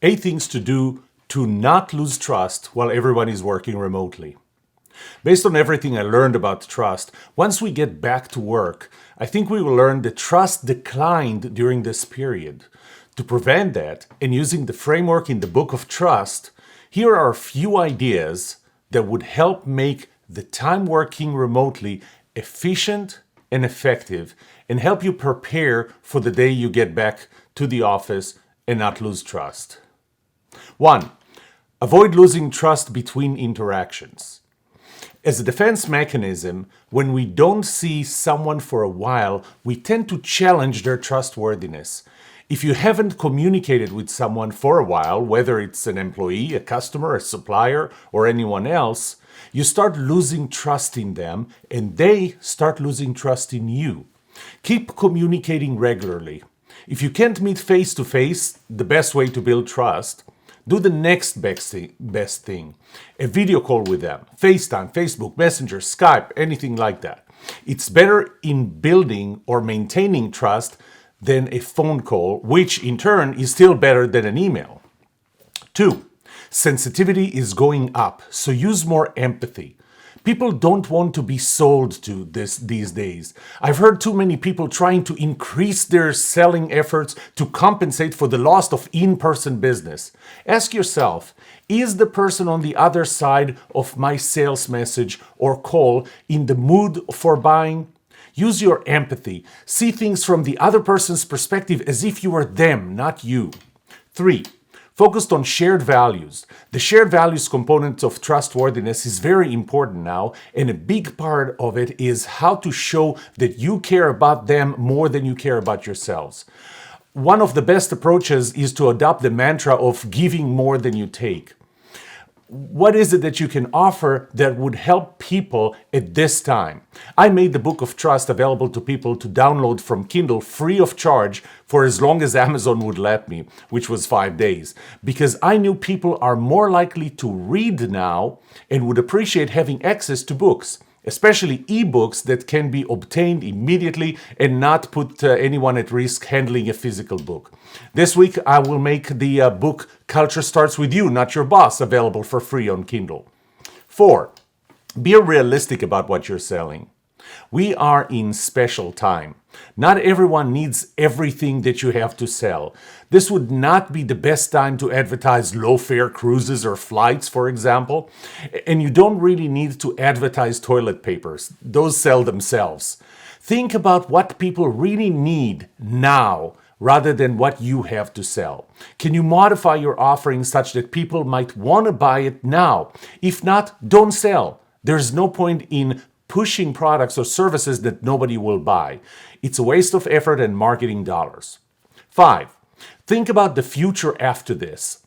8 things to do to not lose trust while everyone is working remotely. Based on everything I learned about trust, once we get back to work, I think we will learn that trust declined during this period. To prevent that, and using the framework in the Book of Trust, here are a few ideas that would help make the time working remotely efficient and effective and help you prepare for the day you get back to the office and not lose trust. 1. Avoid losing trust between interactions. As a defense mechanism, when we don't see someone for a while, we tend to challenge their trustworthiness. If you haven't communicated with someone for a while, whether it's an employee, a customer, a supplier, or anyone else, you start losing trust in them and they start losing trust in you. Keep communicating regularly. If you can't meet face to face, the best way to build trust, do the next best thing. A video call with them. FaceTime, Facebook, Messenger, Skype, anything like that. It's better in building or maintaining trust than a phone call, which in turn is still better than an email. 2. Sensitivity is going up, so use more empathy. People don't want to be sold to these days. I've heard too many people trying to increase their selling efforts to compensate for the loss of in-person business. Ask yourself, is the person on the other side of my sales message or call in the mood for buying? Use your empathy. See things from the other person's perspective as if you were them, not you. 3. Focused on shared values. The shared values component of trustworthiness is very important now, and a big part of it is how to show that you care about them more than you care about yourselves. One of the best approaches is to adopt the mantra of giving more than you take. What is it that you can offer that would help people at this time? I made the Book of Trust available to people to download from Kindle free of charge for as long as Amazon would let me, which was 5 days, because I knew people are more likely to read now and would appreciate having access to books, especially ebooks that can be obtained immediately and not put anyone at risk handling a physical book. This week, I will make the book Culture Starts With You, Not Your Boss available for free on Kindle. 4. Be realistic about what you're selling. We are in special time. Not everyone needs everything that you have to sell. This would not be the best time to advertise low-fare cruises or flights, for example. And you don't really need to advertise toilet papers. Those sell themselves. Think about what people really need now rather than what you have to sell. Can you modify your offering such that people might want to buy it now? If not, don't sell. There's no point in pushing products or services that nobody will buy. It's a waste of effort and marketing dollars. 5. Think about the future after this.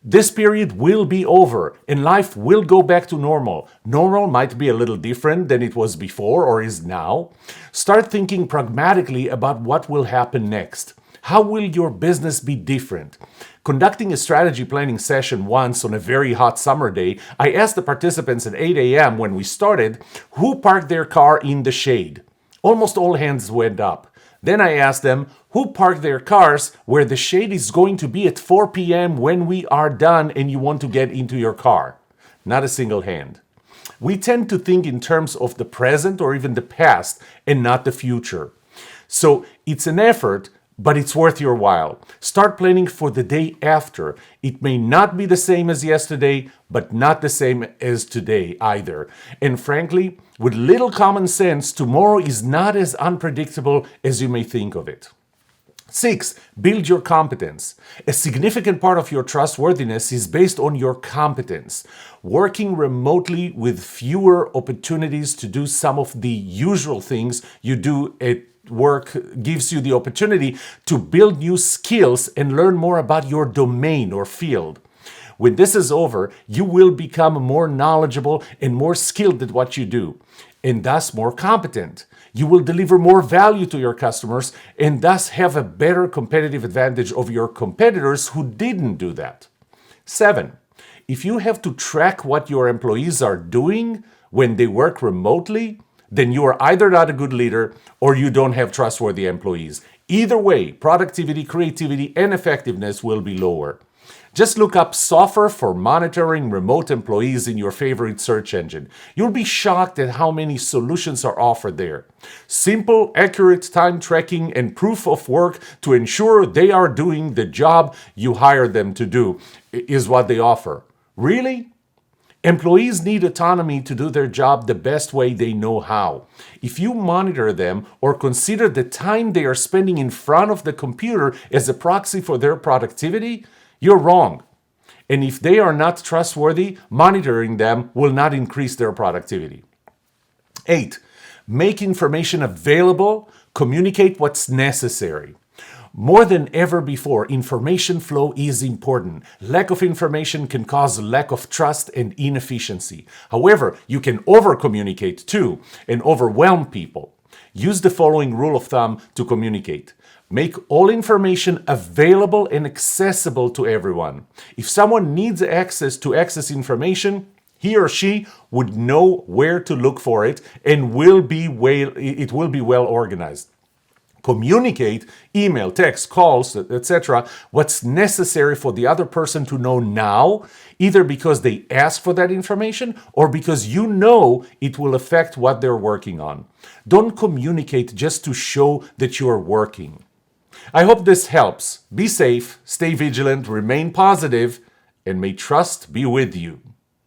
This period will be over and life will go back to normal. Normal might be a little different than it was before or is now. Start thinking pragmatically about what will happen next. How will your business be different? Conducting a strategy planning session once on a very hot summer day, I asked the participants at 8 a.m. when we started who parked their car in the shade. Almost all hands went up. Then I asked them who parked their cars where the shade is going to be at 4 p.m. when we are done and you want to get into your car. Not a single hand. We tend to think in terms of the present or even the past and not the future. So it's an effort, but it's worth your while. Start planning for the day after. It may not be the same as yesterday, but not the same as today either. And frankly, with little common sense, tomorrow is not as unpredictable as you may think of it. 6. Build your competence. A significant part of your trustworthiness is based on your competence. Working remotely with fewer opportunities to do some of the usual things you do at work gives you the opportunity to build new skills and learn more about your domain or field. When this is over, you will become more knowledgeable and more skilled at what you do, and thus more competent. You will deliver more value to your customers and thus have a better competitive advantage over your competitors who didn't do that. 7. If you have to track what your employees are doing when they work remotely, then you are either not a good leader or you don't have trustworthy employees. Either way, productivity, creativity, and effectiveness will be lower. Just look up software for monitoring remote employees in your favorite search engine. You'll be shocked at how many solutions are offered there. Simple, accurate time tracking and proof of work to ensure they are doing the job you hired them to do is what they offer. Really? Employees need autonomy to do their job the best way they know how. If you monitor them or consider the time they are spending in front of the computer as a proxy for their productivity, you're wrong. And if they are not trustworthy, monitoring them will not increase their productivity. 8. Make information available, communicate what's necessary. More than ever before, information flow is important. Lack of information can cause lack of trust and inefficiency. However, you can over-communicate too and overwhelm people. Use the following rule of thumb to communicate. Make all information available and accessible to everyone. If someone needs access to information, he or she would know where to look for it and it will be well organized. Communicate, email, text, calls, etc., what's necessary for the other person to know now, either because they ask for that information or because you know it will affect what they're working on. Don't communicate just to show that you're working. I hope this helps. Be safe, stay vigilant, remain positive, and may trust be with you.